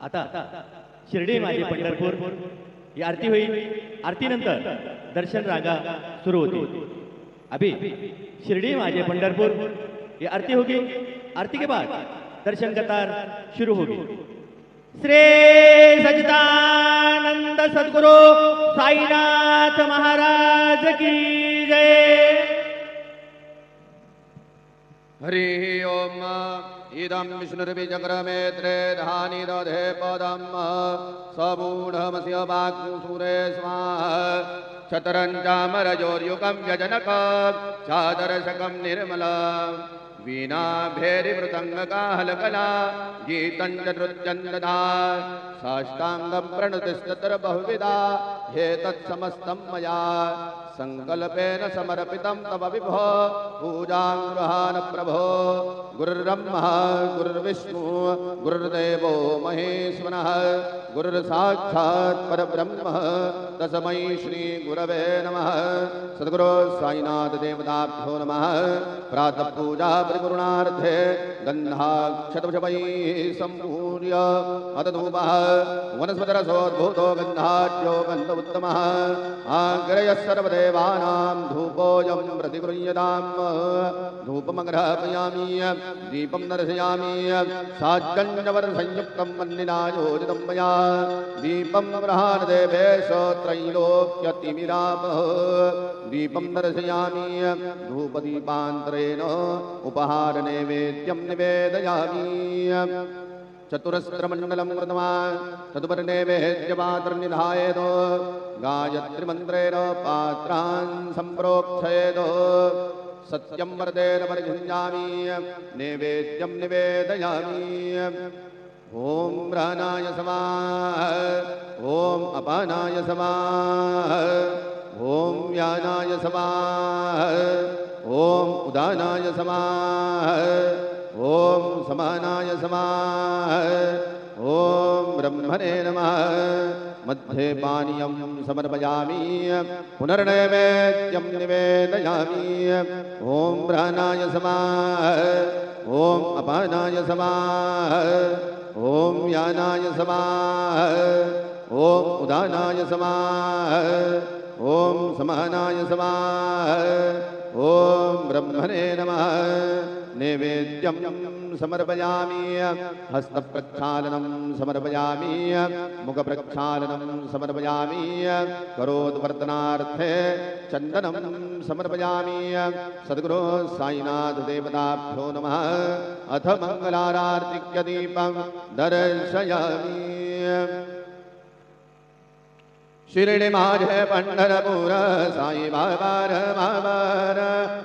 आता शिर्डी माझे पंढरपूर ही आरती होईल। आरतीनंतर दर्शन रांगा सुरू होती। अभी शिर्डी माझे पंढरपुर ये आरती होगी। आरती के बाद दर्शन कतार शुरू होगी। श्री सच्चिदानंद सद्गुरु साईनाथ महाराज की जय। हरि ओम। इदं विष्णुर्विचक्रमेत्रे धानि दधे पदं सबूढमस्य वाक्सूरे स्वाहा। चतरञ्चामरजोर्युगं व्यजनकं चादर्शकं निर्मलं वीणा भेरिमृदङ्गकाहलकला गीतं च नृत्यं ददा। साष्टाङ्गं प्रणतिस्तत्र बहुविधा ह्येतत्समस्तं मया संकल्पेन समर्पितं तव विभो पूजां गृहाण प्रभो। गुरुर्ब्रह्मा गुरुर्विष्णु गुरुर्देवो महेश्वरः गुरुर्साक्षात् परब्रह्म तस्मै श्री गुरवे नमः। सद्गुरो साईनाथ देवताभ्यो नमः। प्रातः पूजा परिपूर्णार्थे गन्धाक्षतवशवैः सम्पूर्य अतधूपः वनस्पतिरसोद्भूतो गन्धाढ्यो गन्ध उत्तमः। आग्रयः सर्वदेवानां धूपोऽयं प्रतिगृह्यताम्। धूपमग्रापयामि दीपं दर्शयामि साज्जन्यवरसंयुक्तं वह्निनायोजितं मया। दीपं ब्रह्माण्डदेवेश त्रैलोक्यतिमिरापः। दीपं दर्शयामि धूपदीपान्तरेण उपहारनैवेद्यं निवेदयामि। चतुरस्रमण्डलं कृतवान् तदुपरिनैवेद्यपात्रनिधायेत्। गायत्रीमन्त्रेण पात्रान् सम्प्रोक्षयेत्। सत्यं वरदेन परिगृह्णामि नैवेद्यं निवेदयामि। ओम प्राणाय समाः ओम अपानाय समाः ओम व्यानाय समाः ओम उदानाय समाः ओम समानाय समाः ओम ब्रह्मणे नमः। मध्ये पानीयं समर्पयामि पुनर्नैवेद्यं निवेदयामि। ओम प्राणाय समाः ओम अपानाय समाः ओम व्यानाय समाः ओम उदानाय समाः ओम समानाय समाः ओम ब्रह्मणे नमः। नैवेद्यं समर्पयामि हस्तप्रक्षालनं समर्पयामि मुखप्रक्षालनं समर्पयामि करोद्वर्तनार्थे चन्दनं समर्पयामि। सद्गुरो साईनाथ देवताभ्यो नमः। अथ मङ्गलारार्तिक्यदीपं दर्शयामि। शिर्डी माझे पंढरपूर साई बाबार मावर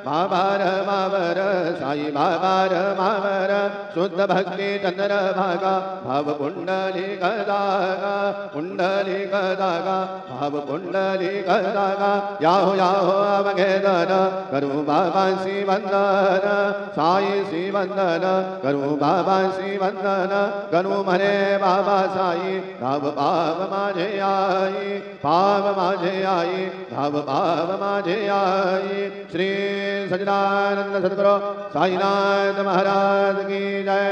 मावर मावर साई बाबार मावर। शुद्ध भक्ति चंद्र भागा भाव कुंडली गदागा कुंडली गदागा भाव कुंडली गदागा। याहो याहो अवघेदन करू बाबा सी वंदन साई सी वंदन करू बाबा सी वंदन। करू म्हणे बाबा साई धाव पाव माझे आई पाव माझे आई धाव पाव माझे आई। श्री सच्चिदानंद सद्गुरु साईनाथ महाराज की जय।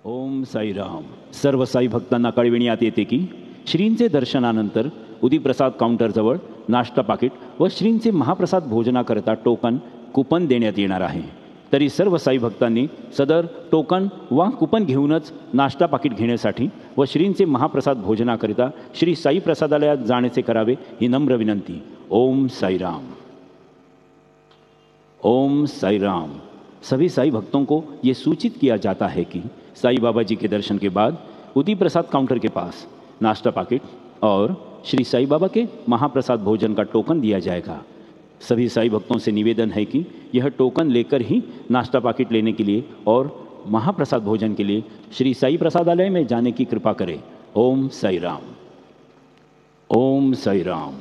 ओम साईराम। सर्व साई भक्तांना कळविण्यात येते की श्रींचे दर्शनानंतर उदीप्रसाद काउंटरजवळ नाश्ता पाकिट व श्रींचे महाप्रसाद भोजनाकरता टोकन कुपन देण्यात येणार आहे। तरी सर्व साई भक्तांनी सदर टोकन वा कुपन घेऊनच नाश्ता पाकिट घेण्यासाठी व श्रींचे महाप्रसाद भोजनाकरिता श्री साई प्रसादालयात जाण्याचे करावे ही नम्र विनंती। ओम साईराम। ओम साईराम। सभी साई भक्तों को ये सूचित किया जाता है कि साई बाबा जी के दर्शन के बाद उदी प्रसाद काउंटर के पास नाश्ता पाकिट और श्री साई बाबा के महाप्रसाद भोजन का टोकन दिया जाएगा। सभी साई भक्तों से निवेदन है कि यह टोकन लेकर ही नाश्ता पाकिट लेने के लिए और महाप्रसाद भोजन के लिए श्री साई प्रसादालय में जाने की कृपा करें। Om Sai Ram. Om Sai Ram.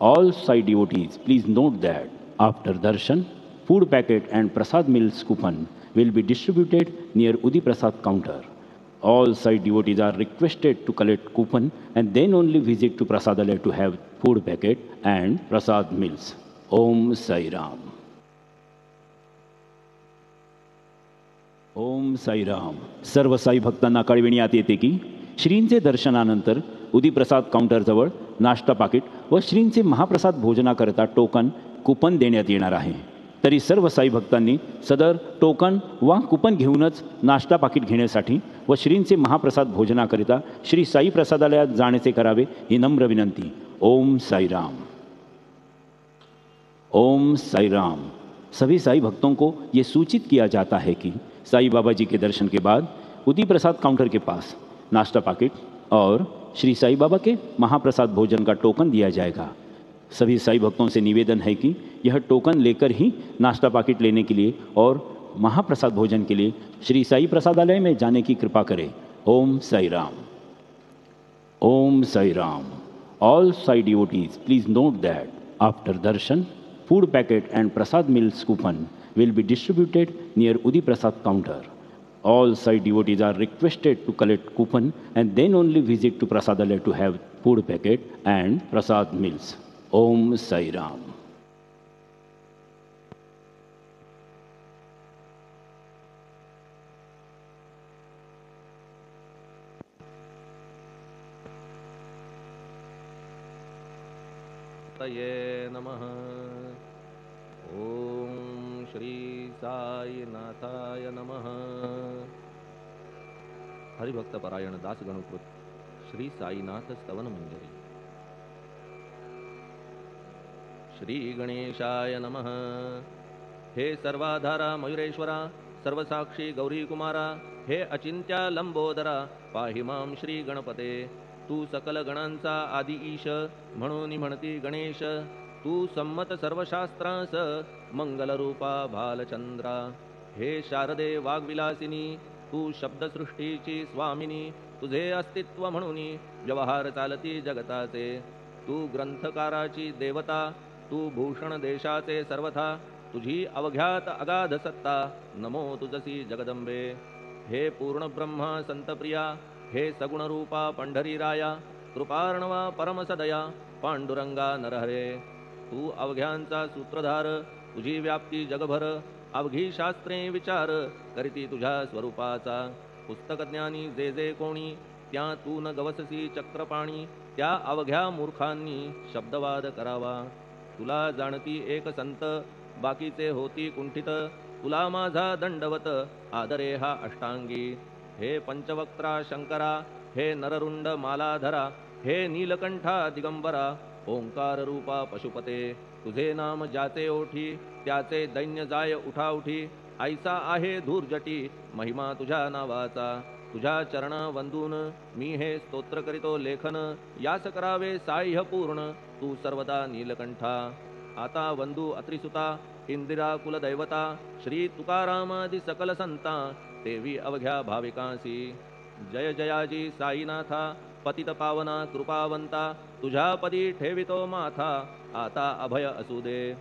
All Sai devotees, please note that after darshan, food packet and prasad meals coupon will be distributed near Udi Prasad counter. All Sai devotees are requested to collect coupon and then only visit to Prasadalaya to have food packet and prasad meals. Om Sai Ram. Om Sairam. सर्व साई भक्तांना कळविण्यात येते की श्रींचे दर्शनानंतर उदी प्रसाद काउंटरजवळ नाश्ता पाकिट व श्रींचे महाप्रसाद भोजनाकरता टोकन कुपन देण्यात येणार आहे. तरी सर्व साई भक्तांनी सदर टोकन वा कुपन घेऊनच नाश्ता पाकिट घेण्यासाठी व श्रींचे महाप्रसाद भोजनाकरिता श्री साई प्रसादालयात जाण्याचे करावे ही नम्र विनंती. ओम साईराम. ओम साईराम. सभी साई भक्तों को ये सूचित किया जाता है कि साई बाबा जी के दर्शन के बाद उदी प्रसाद काउंटर के पास नाश्ता पाकिट और श्री साई बाबा के महाप्रसाद भोजन का टोकन दिया जाएगा. सभी साई भक्तों से निवेदन है कि यह टोकन लेकर ही नाश्ता पाकिट लेने के लिए और महाप्रसाद भोजन के लिए श्री साई प्रसादालय में जाने की कृपा करें. Om Sai Ram. Om Sai Ram. All Sai devotees, please note that after darshan, food packet and prasad meals coupon will be distributed near Udi Prasad counter. All Sai devotees are requested to collect coupon and then only visit to Prasadalaya to have food packet and prasad meals. Om Sai Ram. तये नमः. ओम श्री साई नाथाय नमः. हरिभक्त परायण दास गणकृत श्री साईनाथ स्तवन मंजरी. श्री गणेशाय नमः. हे सर्वाधारा मयुरेश्वरा, सर्वसाक्षी गौरी कुमारा, हे अचिंत्या लंबोदरा, पाहि मां श्री गणपते. तू सकल गणांचा आदि ईश, म्हणून म्हणती गणेश. तू संमत सर्वशास्त्रांस, मंगलरूपा भालचंद्रा. हे शारदे वाग्विलासिनी, तू शब्दसृष्टीची स्वामिनी. तुझे अस्तित्व म्हणून व्यवहार चालती जगताचे. तू ग्रंथकाराची देवता, तू भूषण देशाचे सर्वथा. तुझी अवघ्यात अगाध सत्ता, नमो तुझसी जगदंबे. हे पूर्ण ब्रह्मा संतप्रिया, हे सगुणरूपा पंढरीराया. कृपार्णवा परमसदया, पांडुरंगा नरहरे. तू अवघ्यांचा सूत्रधार, तुझी व्याप्ती जगभर. अवघी शास्त्रे विचार करीती तुझ्या स्वरूपाचा. पुस्तकज्ञानी जे जे कोणी, त्या तू न गवससी चक्रपाणी. त्या अवघ्या मूर्खांनी शब्दवाद करावा. तुला जाणती एक संत, बाकीचे होती कुंठित. तुला माझा दंडवत, आदरे हा अष्टांगी. हे पंचवक्त्रा शंकरा, हे नररुंड मालाधरा. हे नीलकंठा दिगंबरा, ओंकार रूपा पशुपते. तुझे नाम ज्याचे ओठी, त्याचे दैन्य जाय उठाउठी. ऐसा आहे धूर्जटी, महिमा तुझ्या नावाचा. तुझ्या चरण वंदून मी हे स्तोत्र करीतो लेखन. यास करावे साह्य पूर्ण, तू सर्वदा नीलकंठा. आता वंदू अत्रिसुता, इंदिरा कुलदैवता. श्री तुकारामादि सकल संता, देवी अवघ्या भाविकांसी. जय जयाजी साईनाथा, पतित पावना कृपावंता. तुझ्या पदी ठेवितो माथा, आता अभय असू दे.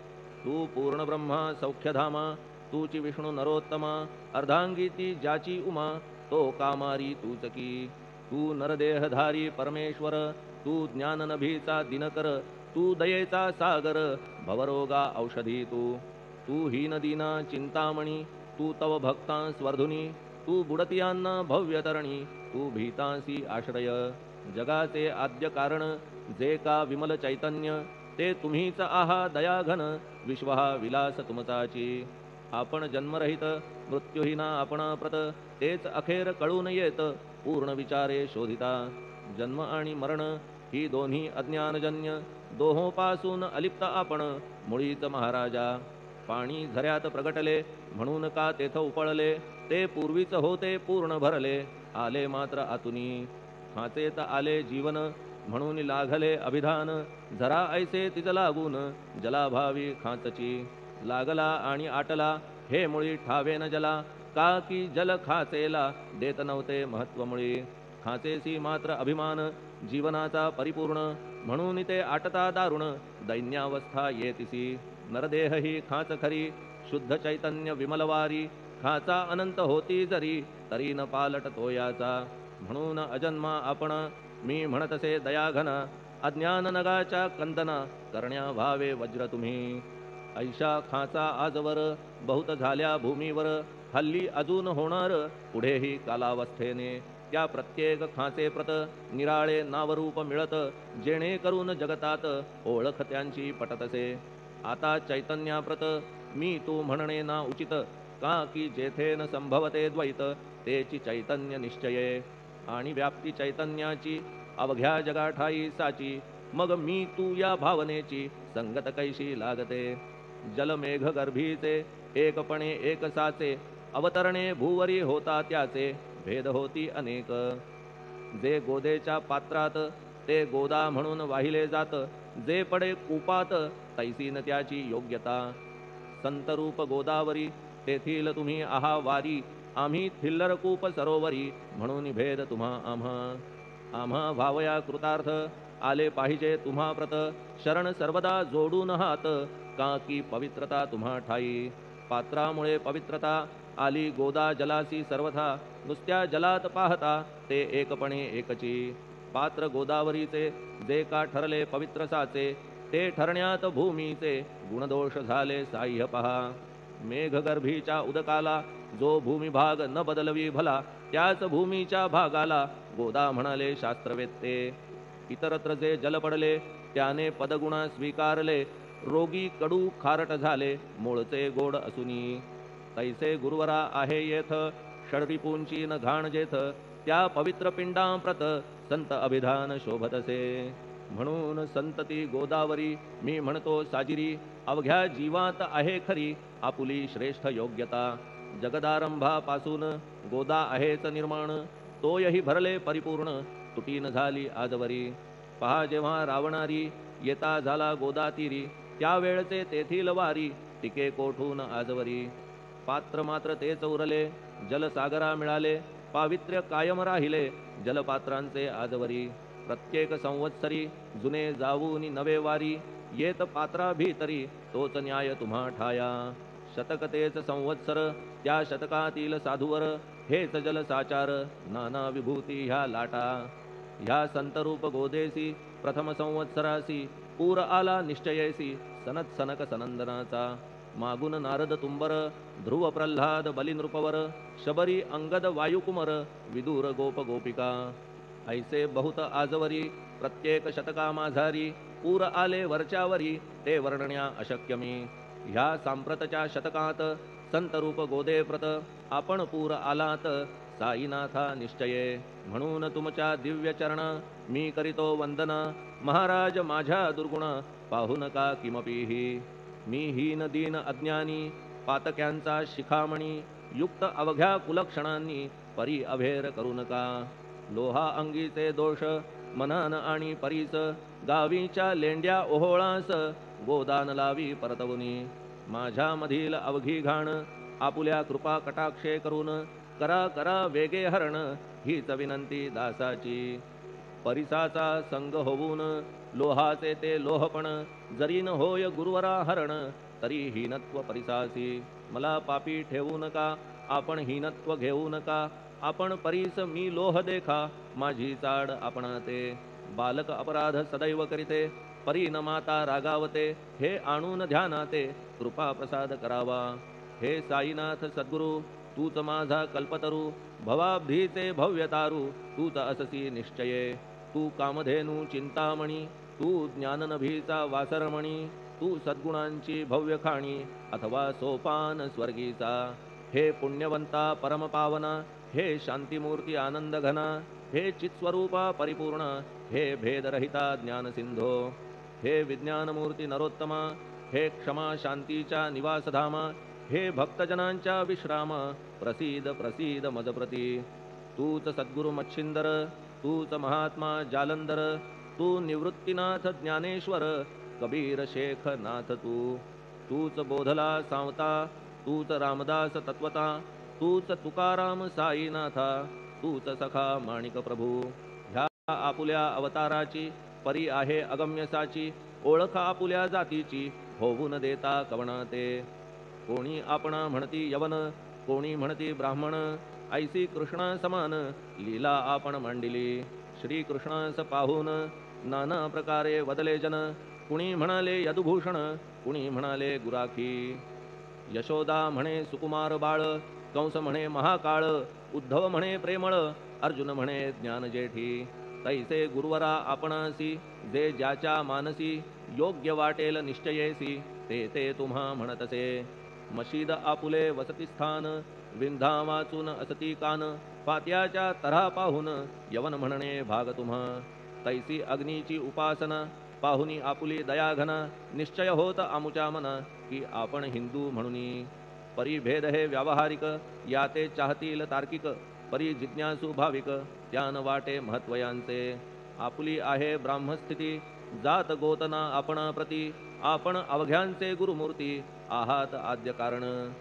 तू पूर्ण ब्रह्मा सौख्यधामा, तूची विष्णू नरोत्तमा. अर्धांगी ती ज्याची उमा, तो कामारी तूच की. तू नरदेहधारी परमेश्वर, तू ज्ञाननभीचा दिनकर. तू दयेचा सागर, भवरोगा औषधी तू. तू हीनदीना चिंतामणी, तू तव भक्तांस वर्धुनी. तू बुडतियांना भव्यतरणी, तू भीतांसी आश्रय. जगाचे आद्य कारण, जे का विमल चैतन्य. ते तुम्हीच आहा दयाघन, विश्व हा विलास तुमचाची. आपण जन्मरहित, मृत्यूहीना आपण प्रत. तेच अखेर कळून येत, पूर्ण विचारे शोधिता. जन्म आणि मरण ही दोन्ही अज्ञानजन्य. दोहोपासून अलिप्त आपण, मुळीच महाराजा. पाणी झऱ्यात प्रगटले, म्हणून का तेथ उपळले. ते पूर्वीच होते पूर्ण भरले, आले मात्र आतुनी. खाचेत आले जीवन, म्हणून लागले अभिधान. झरा ऐसे तिज लागून, जलाभावी खाचची. लागला आणि आटला, हे मुळी ठावे न जला. का की जल खाचेला देत नव्हते महत्वमुळे. खाचेसी मात्र अभिमान जीवनाचा परिपूर्ण, म्हणून ते आटता दारुण दैन्यावस्था येतिसी. नरदेह ही खाच खरी शुद्ध चैतन्य विमलवारी. खाचा अनंत होती जरी तरी न पालट तो याचा. म्हणून अजन्मा आपण मी म्हणतसे दयाघन. अज्ञान नगाच्या कंदना करण्या व्हावे वज्र तुम्ही. ऐशा खाचा आजवर बहुत झाल्या भूमीवर. हल्ली अजून होणार पुढेही कालावस्थेने. त्या प्रत्येक खाचे प्रत निराळे नावरूप मिळत. जेणेकरून जगतात ओळख त्यांची पटतसे. आता चैतन्याप्रत मी तू म्हणणे ना उचित. का की जेथे न संभवते द्वैत तेची चैतन्य निश्चये. आणि व्याप्ती चैतन्याची अवघ्या जगाठाई साची. मग मी तू या भावनेची संगत कैशी लागते. जलमेघ गर्भीचे एकपणे एक साचे. अवतरणे भूवरी होता त्याचे भेद होती अनेक. जे गोदेच्या पात्रात ते गोदा म्हणून वाहिले जात. जे पडे कूपात तैसी न त्याची योग्यता. संतरूप गोदावरी तेथील तुम्ही आहा वारी. आम्ही थिल्लर कूप सरोवरी म्हणून भेद तुम्हा आम्हा. आम्हा भावया कृतार्थ आले पाहिजे तुम्हा प्रत. शरण सर्वदा जोडून हात का की पवित्रता तुम्हा ठाई. पात्रामुळे पवित्रता आली गोदा जलासी सर्वथा. नुसत्या जलात पाहता ते एकपणे एकची. पात्र गोदावरीचे जे का ठरले पवित्र साचे. ते ठरण्यात भूमीचे गुणदोष झाले साह्य पहा. मेघगर्भीच्या उदकाला जो भूमिभाग न बदलवी भला. त्याच भूमीच्या भागाला गोदा म्हणाले शास्त्रवेत्ते. इतरत्र जे जल पडले त्याने पदगुणा स्वीकारले. रोगी कडू खारट झाले मूळचे गोड असुनी. तैसे गुरुवरा आहे येथ षडरिपूंची न घाण जेथ. त्या पवित्र पिंडांप्रत संत अभिधान शोभतसे. म्हणून संतती गोदावरी मी म्हणतो साजिरी. अवघ्या जीवात आहे खरी आपुली श्रेष्ठ योग्यता. जगदारंभापासून गोदा आहेच निर्माण. तोयही भरले परिपूर्ण तुटीन झाली आजवरी. पहा जेव्हा रावणारी येता झाला गोदा तीरी. त्यावेळचे तेथील वारी टिके कोठून आजवरी. पात्र मात्र तेच उरले जलसागरा मिळाले. पावित्र्य कायम राहिले जलपात्रांचे आजवरी. प्रत्येक संवत्सरी जुने जाऊनी नवे वारी. येत पात्रा भीतरी तोच न्याय तुम्हा ठाया. शतक तेच संवत्सर त्या शतकातील साधूवर. हेच जल साचार नाना विभूती ह्या लाटा. ह्या संतरूप गोदेसी प्रथम संवत्सरासी. पूर आला निश्चयेसी सनत सनक सनंदनाचा. मागून नारद तुंबर ध्रुव प्रल्हाद बलिनृपवर. शबरी अंगद वायुकुमर विदूर गोप गोपिका. ऐसे बहुत आजवरी प्रत्येक शतका माझारी. पूर आले वरच्यावरी ते वर्णण्या अशक्य मी. ह्या सांप्रतच्या शतकात संतरूप गोदे प्रत. आपण पूर आलात साईनाथा निश्चये. म्हणून तुमच्या दिव्य चरण मी करीतो वंदन. महाराज माझ्या दुर्गुण पाहू नका किमपीही. मी हीन दीन अज्ञानी पातक्यांचा शिखामणी. युक्त अवघ्या कुलक्षणांनी परी अभेर करू नका. लोहा अंगीचे दोष मनन आणि परीस. गावीच्या लेंड्या ओहोळास गोदान लावी परतवुनी. माझ्यामधील अवघी घाण आपुल्या कृपा कटाक्षे करून. करा करा वेगे हरण हीच विनंती दासाची. परिसाचा संग होऊन लोहाचे ते लोहपण. जरी न होय गुरुवरा हरण तरी हीनत्व परिसासी. मला पापी ठेवू नका आपण हीनत्व घेऊ नका. आपण परीस मी लोह देखा माझी चाड आपणाते. बालक अपराध सदैव करीते परी न माता रागावते. हे आणून ध्यानाते कृपा प्रसाद करावा. हे साईनाथ सद्गुरु तूच माझा कल्पतरू. भवाब्धीचे भव्यतारू तूच अससी निश्चये. तू कामधेनू चिंतामणी. तू ज्ञाननभीचा वासरमणी. तू सद्गुणांची भव्य खाणी अथवा सोपान स्वर्गीचा. हे पुण्यवंता परमपावना. हे शांतिमूर्ती आनंद घना. हे चित्स्वरूपा परिपूर्ण. हे भेदरहिता ज्ञानसिंधो. हे विज्ञानमूर्ती नरोत्तमा. हे क्षमा शांतीच्या निवासधामा. हे भक्तजनांच्या विश्राम. प्रसीद प्रसीद मजप्रती. तूच सद्गुरु मच्छिंदर. तूच महात्मा जालंधर. तू निवृत्तीनाथ ज्ञानेश्वर. कबीर शेख नाथ तू. तूच बोधला सांवता. तूच रामदास तत्वता. तूच तुकाराम साईनाथा, तूच सखा माणिक प्रभू. ह्या आपुल्या अवताराची परी आहे अगम्यसाची, ओळख आपुल्या जातीची होऊन देता कवणा ते. कोणी आपणा म्हणती यवन, कोणी म्हणती ब्राह्मण, ऐसी कृष्णा समान लीला आपण मांडिली. श्री कृष्णास पाहून नाना प्रकारे वदले जन, कुणी म्हणाले यदुभूषण, कुणी म्हणाले गुराखी. यशोदा म्हणे सुकुमार बाळ, कंस म्हणे महाकाळ, उद्धव म्हणे प्रेमळ, अर्जुन म्हणे ज्ञान जेठी. तैसे गुरुवरा आपणासी, जे ज्याच्या मानसी योग्य वाटेल निश्चयेसी, ते ते तुम्हा म्हणतसे. मशीद आपुले वसती स्थान, विंधा वाचून असती कान, पात्याच्या तऱ्हा पाहून यवन म्हणणे भाग तुम्हा. तैसी अग्नीची उपासना पाहुनी आपुली दयाघना, निश्चय होत आमुच्या मना की आपण हिंदू म्हणूनी. परिभेद हे व्यावहारिक, याते चाहतील तार्किक, परी जिज्ञासू भाविक त्यान वाटे महत्वयांचे. आपुली आहे ब्राह्मस्थिती, जात गोतना आपणा प्रती, आपण अवघ्यांचे गुरुमूर्ती आहात आद्य कारण.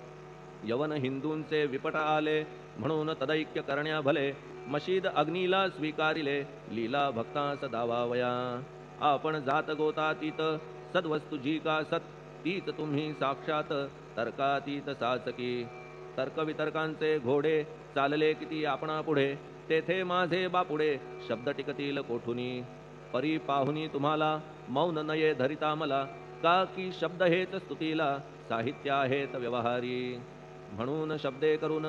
यवन हिंदूंचे विपट आले म्हणून तदैक्य करण्या भले, मशीद अग्नीला स्वीकारिले लीला भक्तास दावावया. आपण जात गोतातीत, सद्वस्तू जी का सत, तीच तुम्ही साक्षात तर्कातीत साचकी. तर्कवितर्कांचे घोडे चालले किती आपणा पुढे, तेथे माझे बापुडे शब्द टिकतील कोठुनी. परी पाहुनी तुम्हाला मौन नये धरिता मला, का की शब्द हेच स्तुतीला साहित्य आहेत व्यवहारी. म्हणून शब्दे करून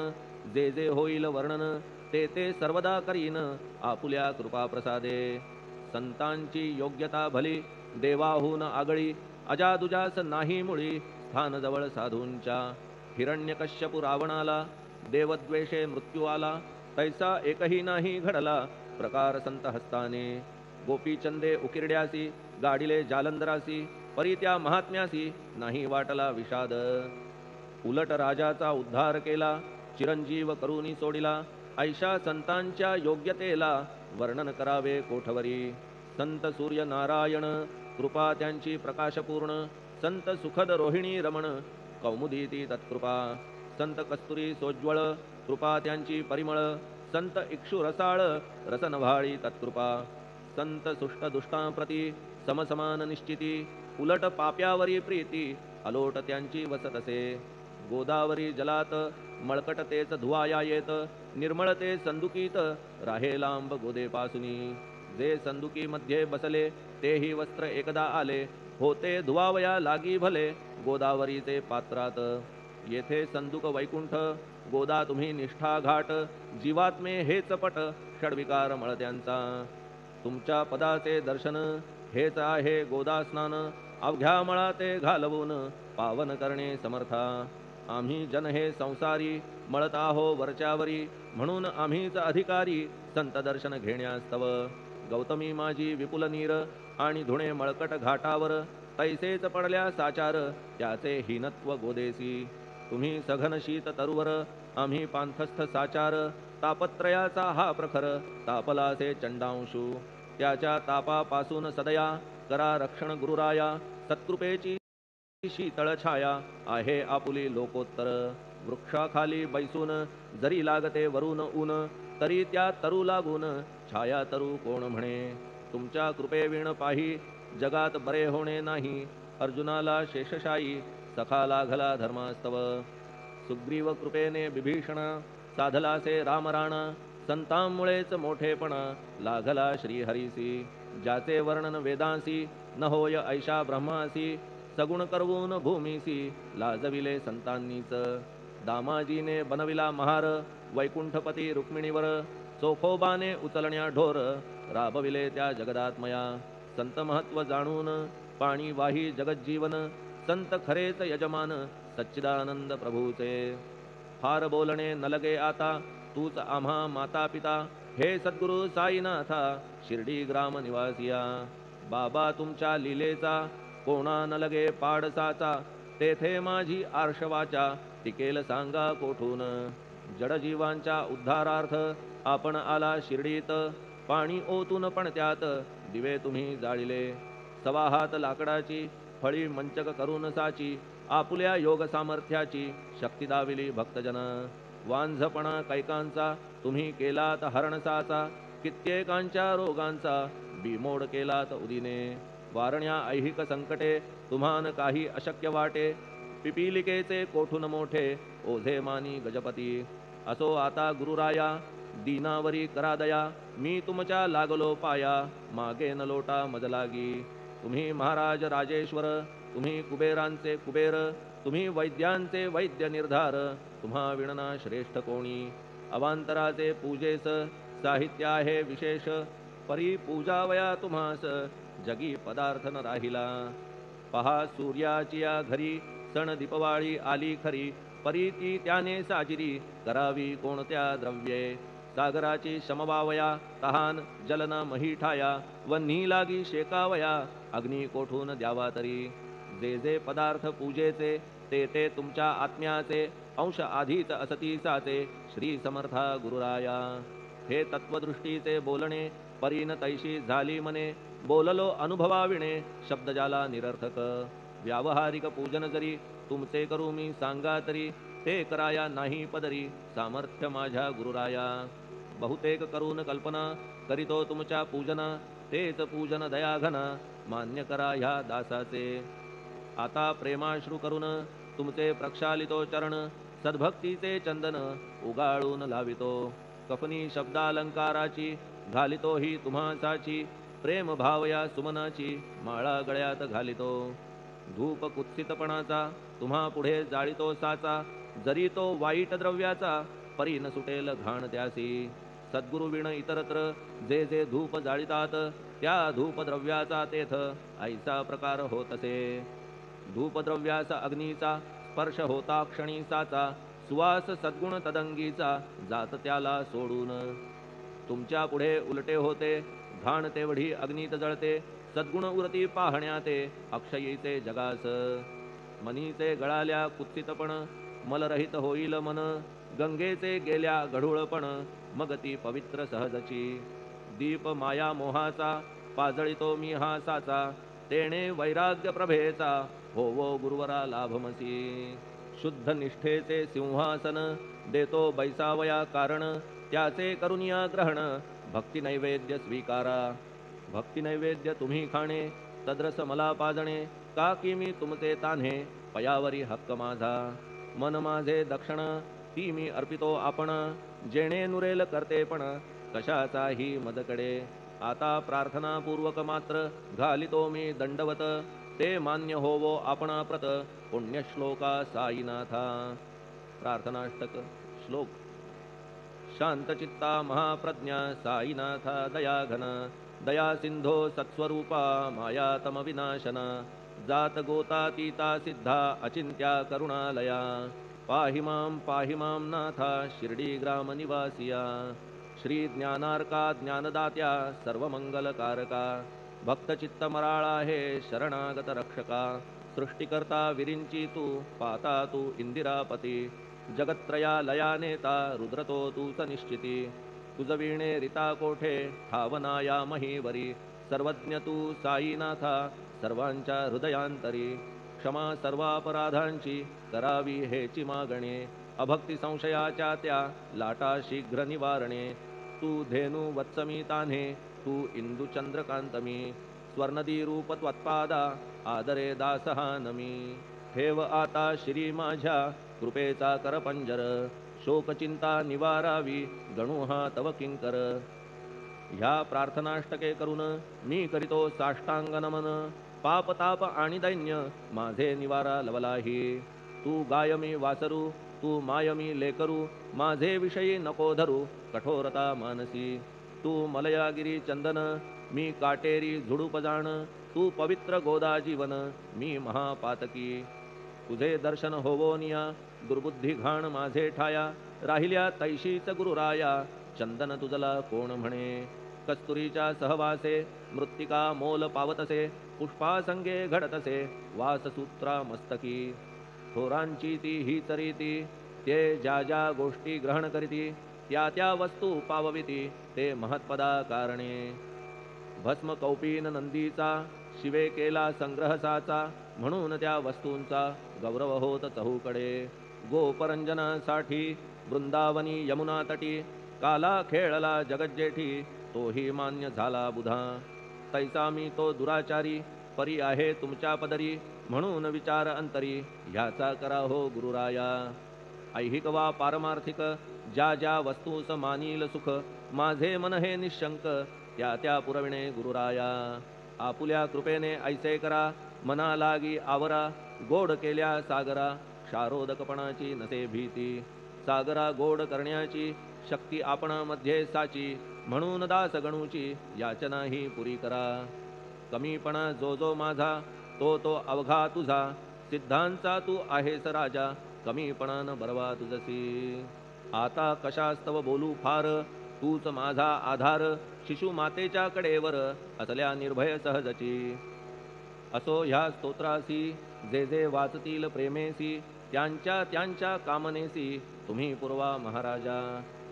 जे जे होईल वर्णन, ते ते सर्वदा करीन आपुल्या कृपा प्रसादे. संतांची योग्यता भली देवाहून आगळी, अजादुजास नाही मुळी स्थान जवळ साधूंच्या. हिरण्यकश्यपू रावणाला देवद्वेषे मृत्यू आला, तैसा एकही नाही घडला प्रकार संत हस्ताने. गोपीचंदे उकिरड्यासी गाडिले जालंधरासी, परी त्या महात्म्यासी नाही वाटला विषाद. उलट राजाचा उद्धार केला चिरंजीव करूनी सोडिला, ऐशा संतांच्या योग्यतेला वर्णन करावे कोठवरी. संत सूर्य नारायण कृपा त्यांची प्रकाशपूर्ण, संत सुखद रोहिणी रमण कौमुदी ती तत्कृपा. संत कस्तुरी सोज्वळ कृपा त्यांची परिमळ, संत इक्षु रसाळ रसनव्हाळी तत्कृपा. संत सुष्ट दुष्टांप्रती समसमान निश्चिती, उलट पाप्यावरी प्रीती अलोट त्यांची वसतसे. गोदावरी जलात मळकट तेच धुवाया येत, निर्मळ ते संदुकीत राहे लांब गोदेपासुनी. जे संदुकी मध्ये बसले तेही वस्त्र एकदा आले, होते धुवावया लागी भले गोदावरीचे पात्रात. येथे संदुक वैकुंठ गोदा तुम्ही निष्ठा घाट, जीवात्मे हेच पट षडविकार मळत्यांचा. तुमच्या पदाचे दर्शन हेच आहे गोदा स्नान, अवघ्या मळा ते घालवून पावन करणे समर्था. आम्ही जन हे संसारी मळत आहो वरच्यावरी, म्हणून आम्हीच अधिकारी संत दर्शन घेण्यास्तव. गौतमी माझी विपुल नीर आणि धुणे मळकट घाटावर, तैसेच पडल्या साचार त्याचे हीनत्व गोदेसी. तुम्ही सघन शीत तरुवर, आम्ही पांथस्थ साचार. तापत्रयाचा हा प्रखर तापलासे चंडांशू, त्याच्या तापापासून सदया करा रक्षण गुरुराया. सत्कृपेची शीतळ छाया आहे आपुली लोकोत्तर, वृक्षाखाली बैसून जरी लागते वरून ऊन, तरी त्या तरू लागून छाया तरू कोण म्हणे. तुमच्या कृपेविण पाही जगात बरे होणे नाही, अर्जुनाला शेषशायी सखा लागला धर्मास्तव. सुग्रीव कृपेने विभीषण साधलासे रामराणा, संतांमुळेच मोठेपणा लागला श्रीहरीसी. ज्याचे वर्णन वेदांसी न होय ऐशा ब्रह्मासी, सगुण करवून भूमीसी लाजविले संतांनीच. दामाजीने बनविला महार वैकुंठपती रुक्मिणीवर, चोखोबाने उचलण्या ढोर राबविले त्या जगदात्मया. संत महत्व जाणून पाणी वाही जगज्जीवन, संत खरेच यजमान सच्चिदानंद प्रभूचे. फार बोलणे न लगे आता तूच आम्हा माता पिता, हे सद्गुरु साईनाथा शिर्डी ग्राम निवासिया. बाबा तुमच्या लीलेचा कोणा न लगे पाडसाचा, तेथे माझी आर्षवाचा टिकेल सांगा कोठून. जडजीवांच्या उद्धारार्थ आपण आला शिर्डीत, पाणी ओतून पण त्यात दिवे तुम्ही जाळिले. सवा हात लाकडाची फळी मंचक करून साची, आपुल्या योग सामर्थ्याची शक्ती दाविली भक्तजन. वांझपणा कैकांचा तुम्ही केलात हरणसाचा, कित्येकांच्या रोगांचा बिमोड केलात उदिने. वारण्या ऐहिक संकटे तुम्हान काही अशक्य वाटे, पिपीलिकेचे कोठून मोठे ओझे मानी गजपती. असो आता गुरुराया दीनावरी करा दया, मी तुमच्या लागलो पाया मागे न लोटा मज लागी. तुम्ही महाराज राजेश्वर, तुम्ही कुबेरांचे कुबेर, तुम्ही वैद्यांचे वैद्य निर्धार, तुम्हा विणना श्रेष्ठ कोणी. अवांतराचे पूजेस साहित्य आहे विशेष, परी पूजावया तुम्हास जगी पदार्थ न राहिला. पहा सूर्याची या घरी सण दीपवाळी आली खरी, परी ती त्याने साजिरी करावी कोणत्या द्रव्ये. सागराची शमवावया तहान जलन मही ठाया, वन्ही लागी शेकावया अग्नी कोठून द्यावा तरी. जे जे पदार्थ पूजेचे ते ते तुमच्या आत्म्याचे, अंश आधीच असतीसाचे श्री समर्था गुरुराया. हे तत्वदृष्टीचे बोलणे परीन तैशी झाली मने, बोललो अनुभवाविणे शब्द जाला निरर्थक. व्यावहारिक पूजन जरी तुमचे करू मी सांगा तरी, ते कराया नाही पदरी सामर्थ्य माझ्या गुरुराया. बहुतेक करून कल्पना करीतो तुमच्या पूजना, तेच पूजन दयाघन मान्य करा ह्या दासाचे. आता प्रेमाश्रू करून तुमचे प्रक्षालितो चरण, सद्भक्तीचे चंदन उगाळून लावितो. कफनी शब्दालंकाराची घालितो ही तुम्हासाची, प्रेम भावया सुमनाची माळा गळ्यात घालितो. धूप कुत्सितपणाचा तुम्हा पुढे जाळीतो साचा, जरी तो वाईट द्रव्याचा परी न सुटेल घाण त्यासी. सद्गुरु विण इतरत्र जे जे धूप जाळीतात, त्या धूपद्रव्याचा तेथ ऐसा प्रकार होतसे. धूपद्रव्याचा अग्नीचा स्पर्श होता क्षणी साचा, सुवास सद्गुण तदंगीचा जात त्याला सोडून. तुमच्या पुढे उलटे होते घाण तेवढी अग्नीत जळते, सद्गुण उरती पाहण्याते अक्षयीचे जगास. मनीचे गळाल्या कुत्सितपण मलरहित होईल मन, गंगेचे गेल्या गढूळपण मग ती पवित्र सहजची. दीप माया मोहाचा पाजळितो मी हा साचा, तेणे वैराग्य प्रभेचा होवो गुरुवरा लाभमसी. शुद्ध निष्ठेचे सिंहासन देतो बैसावया कारण, त्याचे करुनिया ग्रहण भक्ती नैवेद्य स्वीकारा. भक्ती नैवेद्य तुम्ही खाणे तद्रस मला पाजणे, का की मी तुमचे तान्हे पयावरी हक्क माझा. मन माझे दक्षिण ती मी अर्पितो आपण, जेणे नुरेल करते पण कशाचाही मदकडे. आता प्रार्थनापूर्वक मात्र घालितो मी दंडवत, ते मान्य होवो आपणा प्रत पुण्यश्लोका साईनाथा. प्रार्थनाष्टक श्लोक. शांतचित्ता महाप्रज्ञा साईनाथा दयाघन, दया सिंधो सत्स्वरूपा मायातम विनाशना. जात गोतातीता सिद्धा अचिंत्या करुणालया, पाहि मां नाथा शिर्डी ग्राम निवासिया. श्री ज्ञानार्का ज्ञानदात्या सर्वमंगलकारका, भक्तचित्त मराळा हे शरणागत रक्षका. सृष्टिकर्ता विरिंची तू पाता तू इंदिरापती, जगत्त्रया लया नेता रुद्रतो तू सनिश्चिती. तुझविणे रिता कोठे ठावनाया महीवरी, सर्वज्ञ तू साईनाथा सर्वांच्या हृदयांतरी. क्षमा सर्वापराधांची करावी हेची मागणे, अभक्ती संशयाच्या त्या लाटा शीघ्र निवारणे. तू धेनू वत्समी तान्हे तू इंदू चंद्रकांतमी, स्वर्णदी रूप त्वत्पादा आदरे दासहा नमी. ठेव आता श्री माझ्या कृपेचा करपंजर, शोकचिंता निवारावी गणू हा तव किंकर. ह्या प्रार्थनाष्टके करून मी करीतो साष्टांग नमन, पापताप आणि दैन्य माझे निवारा लवलाही. तू गायमी वासरू तू मायमी लेकरू, माझे विषयी नको धरू कठोरता मानसी. तू मलयागिरी चंदन मी काटेरी झुडूप जाण, तू पवित्र गोदा जीवन मी महापातकी. तुझे दर्शन होवोनिया दुर्बुद्धी घाण माझे ठाया, राहिल्या तैशीच गुरुराया चंदन तुझला कोण म्हणे. कस्तुरीच्या सहवासे मृत्तिका मोल पावतसे, पुष्पासंगे घडतसे वाससूत्रा मस्तकी. थोरांची ती ही चरिती ते ज्या ज्या गोष्टी ग्रहण करीती, त्या त्या वस्तू पावविती ते महत्पदा कारणे. भस्म कौपीन नंदीचा शिवे केला संग्रह साचा, म्हणून त्या वस्तूंचा गौरव होत चहूकडे. गोपरंजनासाठी वृंदावनी यमुना तटी काला खेळला जगज्जेठी तोही मान्य झाला बुधा तैसा मी तो दुराचारी परी आहे तुमच्या पदरी म्हणून विचार अंतरी ह्याचा करा हो गुरुराया ऐहिक वा पारमार्थिक ज्या ज्या वस्तूस मानील सुख माझे मन हे निशंक त्या त्या पुरविणे गुरुराया आपुल्या कृपेने ऐसे करा मना लागी आवरा गोड केल्या सागरा क्षारोदकपणाची नसे भीती सागरा गोड करण्याची शक्ती आपण मध्ये साची म्हणून दास गणूची याचना ही पुरी करा कमीपणा जो जो माझा तो तो अवघा तुझा सिद्धांचा तू आहेस राजा कमीपणान बरवा तुझसी आता कशास्तव बोलू फार तूच माझा आधार शिशु मातेच्या कडेवर असल्या निर्भय सहजची असो ह्या स्तोत्रासी जे जे वाचतील प्रेमेसी त्यांच्या त्यांच्या कामनेसी तुम्ही पूर्वा महाराजा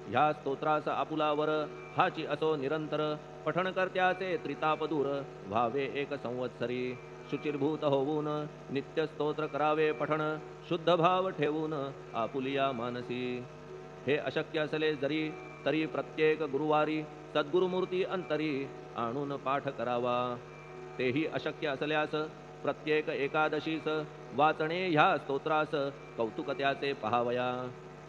ह्या स्तोत्रास आपुलावर हाची असो निरंतर पठणकर्त्याचे त्रिताप दूर व्हावे एक संवत्सरी शुचिर्भूत होऊन नित्य स्तोत्र करावे पठण शुद्ध भाव ठेवून आपुलिया मानसी हे अशक्य असले जरी तरी प्रत्येक गुरुवारी सद्गुरुमूर्ती अंतरी आणून पाठ करावा तेही अशक्य असल्यास प्रत्येक एकादशीस वाचणे ह्या स्तोत्रास कौतुक त्याचे पहावया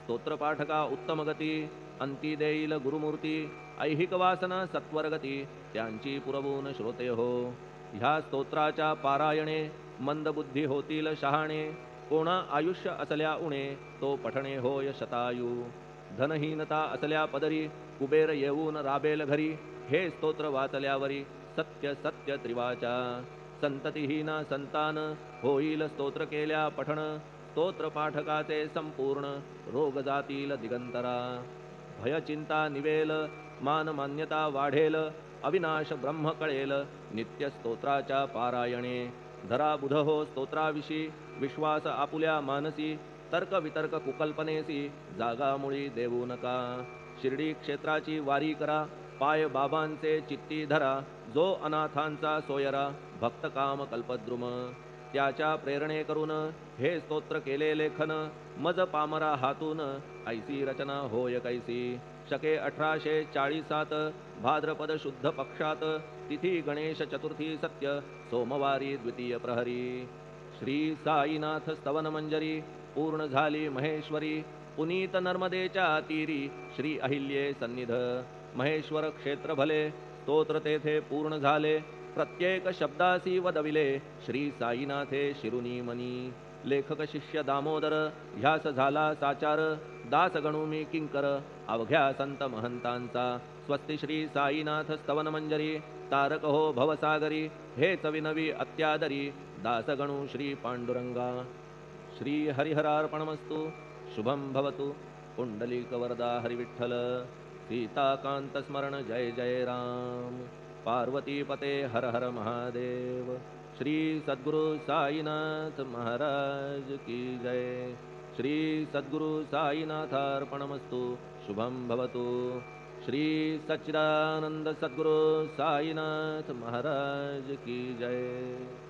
स्तोत्रपाठका उत्तम गती अंती देईल गुरुमूर्ती ऐहिक वासना सत्वरगती त्यांची पुरवून श्रोते हो ह्या स्तोत्राच्या पारायणे मंदबुद्धी होतील शहाणे कोणा आयुष्य असल्या उणे तो पठणे होय शतायू धनहीनता असल्या पदरी कुबेर येऊन राबेल घरी हे स्तोत्र वाचल्यावरी सत्य सत्य त्रिवाचा संततिहीना संतान होईल स्तोत्र केल्या पठण स्तोत्र पाठकाचे संपूर्ण रोग जातील दिगंतरा भय चिंता निवेल मान मान्यता वाढेल अविनाश ब्रह्म कळेल नित्य स्तोत्राच्या पारायणे धरा बुध हो स्तोत्राविषयी विश्वास आपुल्या मानसी तर्क वितर्क कुकल्पनेसी जागा मुळी देऊ नका शिर्डी क्षेत्राची वारी करा पाय बाबांचे चित्ती धरा जो अनाथांचा सोयरा भक्त काम कल्पद्रुम त्याच्या प्रेरणे करून हे स्तोत्र केले लेखन मज पामरा हातून ऐसी रचना होय कैसी शके 1847 भाद्रपद शुद्ध पक्षात तिथी गणेश चतुर्थी सत्य सोमवारी द्वितीय प्रहरी श्री साईनाथ स्तवन मंजरी पूर्ण झाली महेश्वरी पुनीत नर्मदेच्या तीरी श्री अहिल्ये सन्निध महेश्वर क्षेत्र भले स्तोत्र तेथे पूर्ण झाले प्रत्येक शब्दासी वदविले श्री साईनाथे शिरुनी मनी लेखक शिष्य दामोदर ह्यास झाला साचार दास गणू मी किंकर अवघ्या संत महंतांचा स्वस्ति श्री साईनाथ स्तवन मंजरी तारक हो भवसागरी हेच विनवी अत्यादरी दास गणू श्री पांडुरंगा श्री हरिहरार्पणमस्तु शुभम भवतु पुंडलिक वरदा हरिविठ्ठल सीताकांत स्मरण जय जय राम पार्वती पते हर हर महादेव श्री सद्गुरु साईनाथ महाराज की जय श्री सद्गुरु साईनाथार्पणमस्तु शुभम भवतु श्री सच्चिदानंद सद्गुरु साईनाथ महाराज की जय।